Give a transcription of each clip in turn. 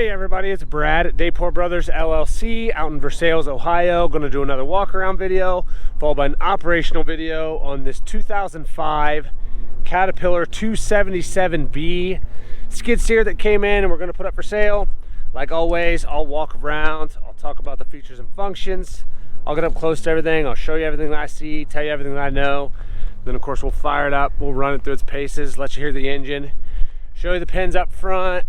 Hey everybody, it's Brad at Dayport Brothers LLC out in Versailles, Ohio. Going to do another walk around video followed by an operational video on this 2005 Caterpillar 277B skid steer that came in and we're going to put up for sale. Like always, I'll walk around, I'll talk about the features and functions, I'll get up close to everything, I'll show you everything that I see, tell you everything that I know. Then of course we'll fire it up, we'll run it through its paces, let you hear the engine, show you the pins up front,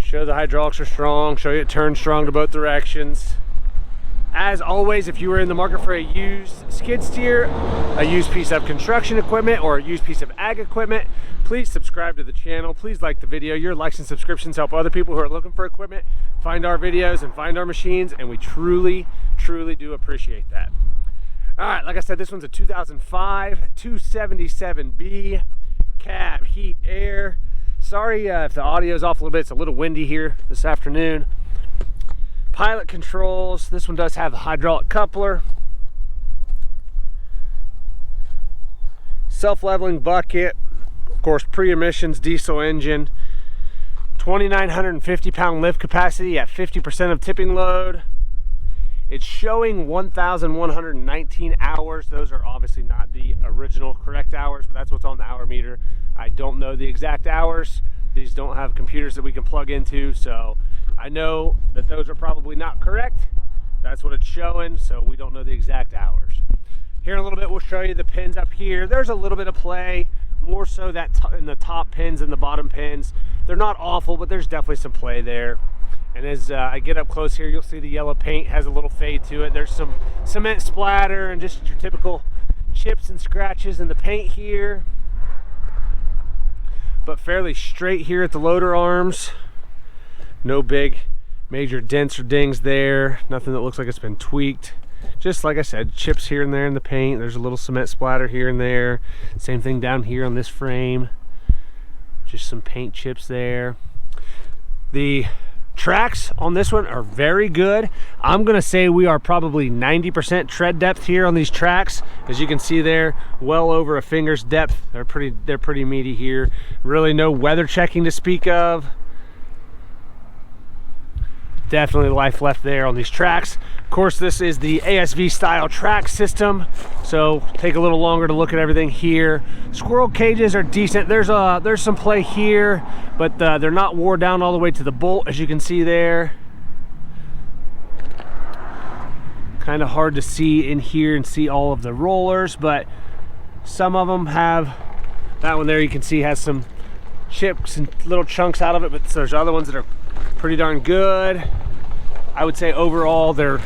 show the hydraulics are strong, show you it turns strong to both directions. As always, if you are in the market for a used skid steer, a used piece of construction equipment, or a used piece of ag equipment, please subscribe to the channel. Please like the video. Your likes and subscriptions help other people who are looking for equipment find our videos and find our machines, and we truly do appreciate that. All right, like I said, this one's a 2005 277B cab, heat, air. Sorry if the audio is off a little bit. It's a little windy here this afternoon. Pilot controls. This one does have a hydraulic coupler. Self-leveling bucket. Of course, pre-emissions diesel engine. 2,950 pound lift capacity at 50% of tipping load. It's showing 1,119 hours. Those are obviously not the original correct hours, but that's what's on the hour meter. I don't know the exact hours. These don't have computers that we can plug into, so I know that those are probably not correct. That's what it's showing, so we don't know the exact hours. Here in a little bit, we'll show you the pins up here. There's a little bit of play, more so that in the top pins and the bottom pins. They're not awful, but there's definitely some play there. And as I get up close here, you'll see the yellow paint has a little fade to it. There's some cement splatter and just your typical chips and scratches in the paint here. But fairly straight here at the loader arms. No big major dents or dings there. Nothing that looks like it's been tweaked. Just like I said, chips here and there in the paint. There's a little cement splatter here and there. Same thing down here on this frame. Just some paint chips there. The tracks on this one are very good. I'm gonna say we are probably 90% tread depth here on these tracks. As you can see there, well over a finger's depth. They're pretty meaty here. Really no weather checking to speak of. Definitely life left there on these tracks. Of course, this is the ASV style track system, so take a little longer to look at everything here. Squirrel cages are decent. There's some play here, but they're not wore down all the way to the bolt, as you can see there. Kind of hard to see in here and see all of the rollers, but some of them have. That one there you can see has some chips and little chunks out of it, but there's other ones that are pretty darn good. I would say overall they're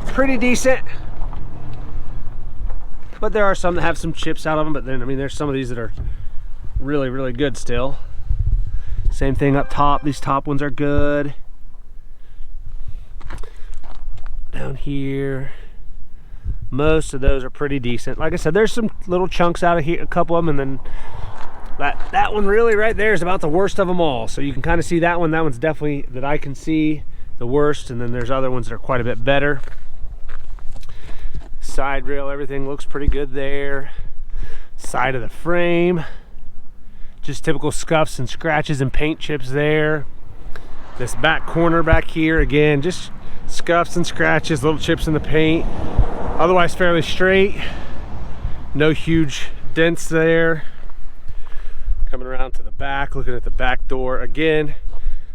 pretty decent, but there are some that have some chips out of them. But then I mean, there's some of these that are really good still. Same thing up top. These top ones are good. Down here, most of those are pretty decent. Like I said, there's some little chunks out of here, a couple of them, and then that one really right there is about the worst of them all. So you can kind of see that one. That one's definitely, that I can see, the worst. And then there's other ones that are quite a bit better. Side rail, everything looks pretty good there. Side of the frame, just typical scuffs and scratches and paint chips there. This back corner back here, again, just scuffs and scratches, little chips in the paint. Otherwise fairly straight. No huge dents there. Coming around to the back, looking at the back door again.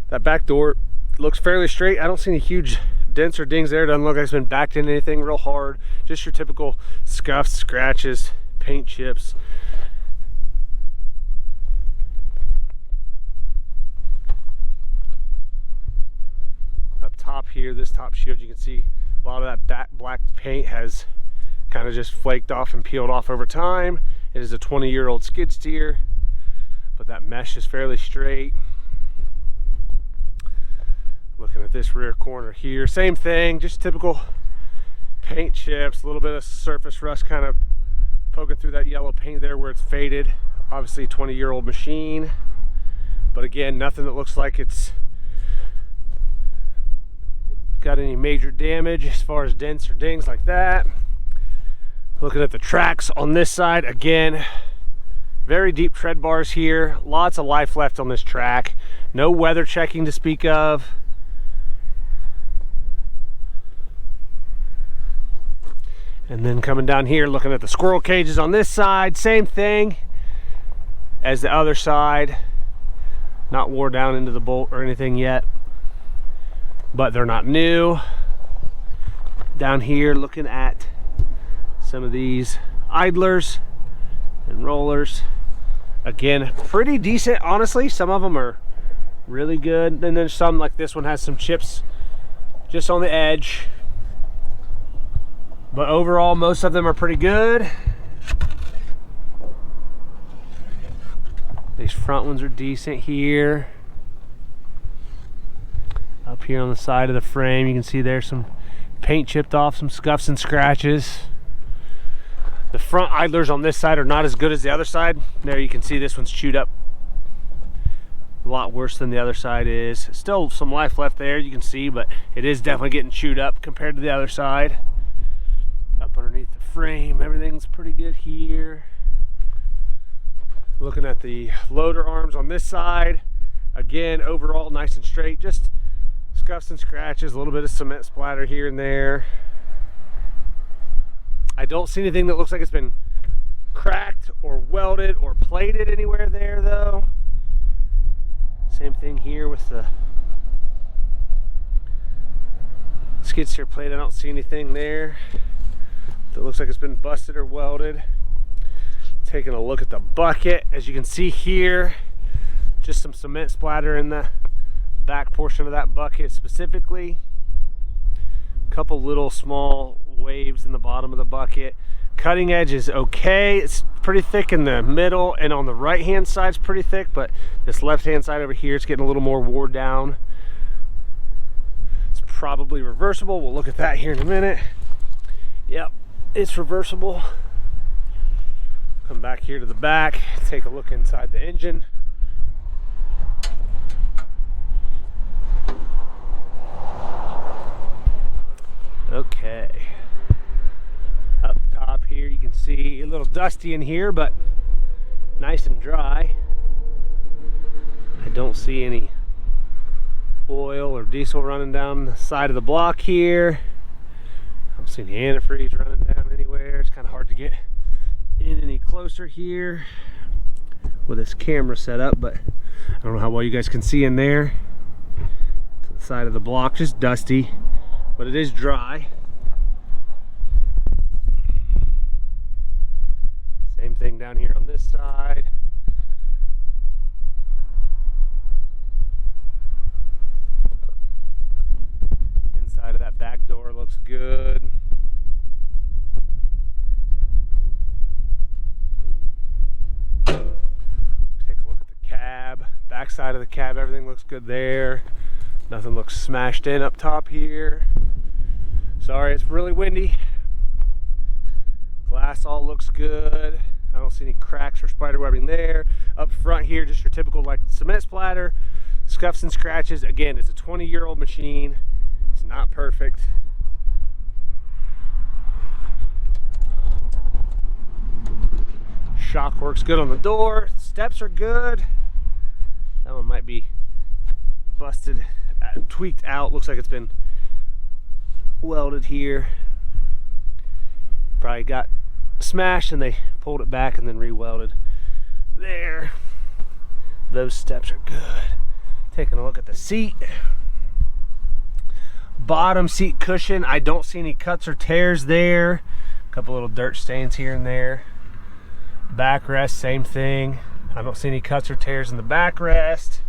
That back door looks fairly straight. I don't see any huge dents or dings there. Doesn't look like it's been backed into anything real hard. Just your typical scuffs, scratches, paint chips. Up top here, this top shield, you can see a lot of that black paint has kind of just flaked off and peeled off over time. It is a 20-year-old skid steer, but that mesh is fairly straight. Looking at this rear corner here, same thing, just typical paint chips, a little bit of surface rust kind of poking through that yellow paint there where it's faded. Obviously a 20-year-old machine, but again, nothing that looks like it's got any major damage as far as dents or dings like that. Looking at the tracks on this side, again, very deep tread bars here, lots of life left on this track. No weather checking to speak of. And then coming down here, looking at the squirrel cages on this side, same thing as the other side. Not wore down into the bolt or anything yet, but they're not new. Down here, looking at some of these idlers and rollers. Again, pretty decent, honestly. Some of them are really good. And then some, like this one, has some chips just on the edge. But overall, most of them are pretty good. These front ones are decent here. Up here on the side of the frame, you can see there's some paint chipped off, some scuffs and scratches. The front idlers on this side are not as good as the other side. There you can see this one's chewed up a lot worse than the other side is. Still some life left there, you can see, but it is definitely getting chewed up compared to the other side. Up underneath the frame, everything's pretty good here. Looking at the loader arms on this side, again, overall nice and straight, just scuffs and scratches, a little bit of cement splatter here and there. I don't see anything that looks like it's been cracked or welded or plated anywhere there though. Same thing here with the skid steer plate. I don't see anything there that looks like it's been busted or welded. Taking a look at the bucket, as you can see here, just some cement splatter in the back portion of that bucket specifically. A couple little small waves in the bottom of the bucket. Cutting edge is okay. It's pretty thick in the middle, and on the right hand side it's pretty thick, but this left hand side over here, it's getting a little more wore down. It's probably reversible. We'll look at that here in a minute. Yep, it's reversible. Come back here to the back, take a look inside the engine. Okay, up top here you can see a little dusty in here, but nice and dry. I don't see any oil or diesel running down the side of the block here. I don't see any antifreeze running down anywhere. It's kind of hard to get in any closer here with this camera set up, but I don't know how well you guys can see in there. To the side of the block, just dusty, but it is dry. Same thing down here on this side. Inside of that back door looks good. Take a look at the cab. Back side of the cab, everything looks good there. Nothing looks smashed in up top here. Sorry, it's really windy. Glass all looks good. I don't see any cracks or spider webbing there. Up front here, just your typical like cement splatter, scuffs and scratches. Again, it's a 20-year-old machine. It's not perfect. Shock works good on the door. Steps are good. That one might be busted, tweaked out. Looks like it's been welded here. Probably got smashed and they pulled it back and then re-welded there. Those steps are good. Taking a look at the seat. Bottom seat cushion, I don't see any cuts or tears there. A couple little dirt stains here and there. Backrest, same thing. I don't see any cuts or tears in the backrest.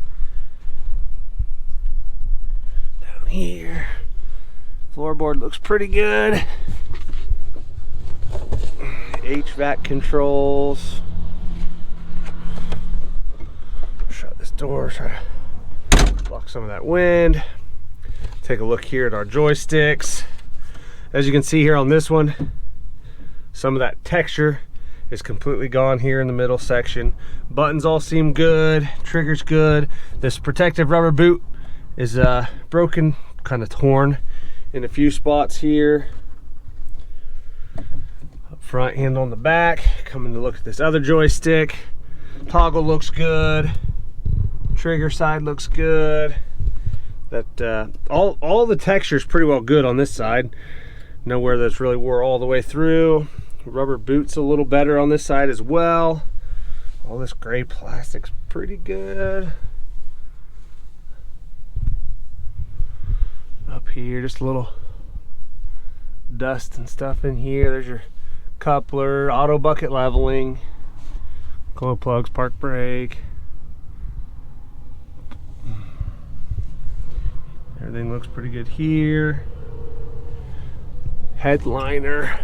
Down here, floorboard looks pretty good. HVAC controls. Shut this door, try to block some of that wind. Take a look here at our joysticks. As you can see here on this one, some of that texture is completely gone here in the middle section. Buttons all seem good, trigger's good. This protective rubber boot is broken, kind of torn in a few spots here. Up front, handle on the back. Coming to look at this other joystick. Toggle looks good. Trigger side looks good. That all the texture is pretty well good on this side. Nowhere that's really wore all the way through. Rubber boots a little better on this side as well. All this gray plastic's pretty good. Up here, just a little dust and stuff in here. There's your coupler, auto bucket leveling, glow plugs, park brake. Everything looks pretty good here. Headliner.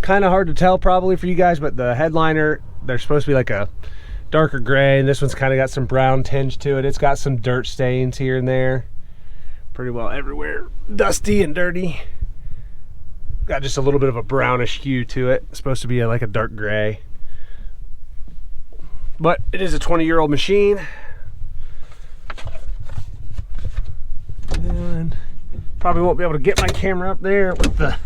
Kind of hard to tell probably for you guys, but the headliner, they're supposed to be like a darker gray, and this one's kind of got some brown tinge to it. It's got some dirt stains here and there. Pretty well everywhere. Dusty and dirty. Got just a little bit of a brownish hue to it. It's supposed to be like a dark gray. But it is a 20-year-old machine. And probably won't be able to get my camera up there with the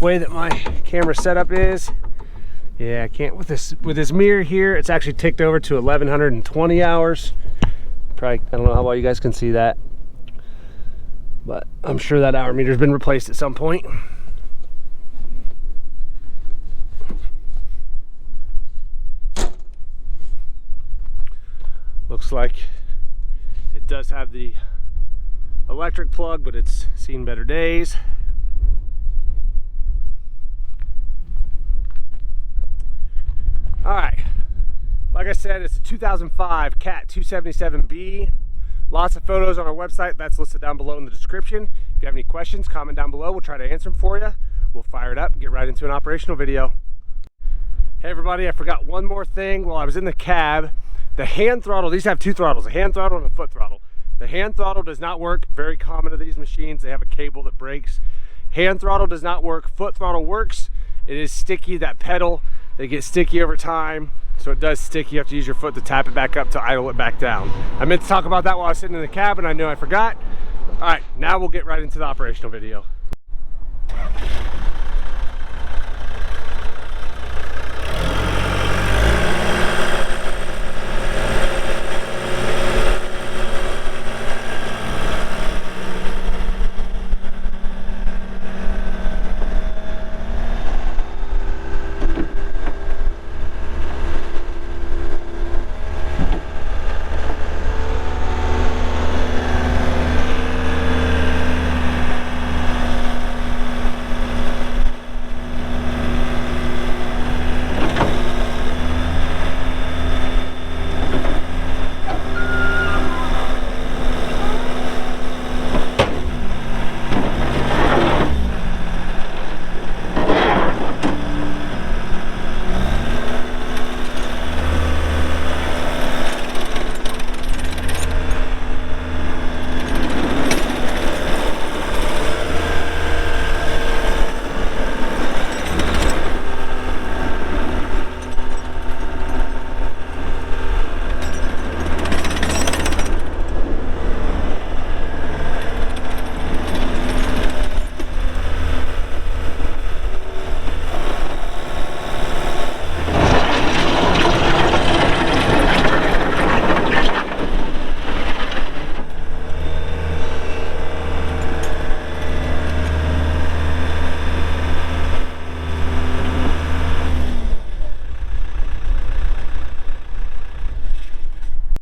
way that my camera setup is. Yeah, I can't with this mirror here. It's actually ticked over to 1120 hours. Probably, I don't know how well you guys can see that, but I'm sure that hour meter's been replaced at some point. Looks like it does have the electric plug, but it's seen better days. All right, like I said, it's a 2005 Cat 277B. Lots of photos on our website. That's listed down below in the description. If you have any questions, comment down below. We'll try to answer them for you. We'll fire it up and get right into an operational video. Hey everybody, I forgot one more thing while I was in the cab. The hand throttle, these have two throttles, a hand throttle and a foot throttle. The hand throttle does not work. Very common to these machines. They have a cable that breaks. Hand throttle does not work. Foot throttle works. It is sticky, that pedal. They get sticky over time, so it does stick. You have to use your foot to tap it back up to idle it back down. I meant to talk about that while I was sitting in the cab, and I knew I forgot. All right, now we'll get right into the operational video.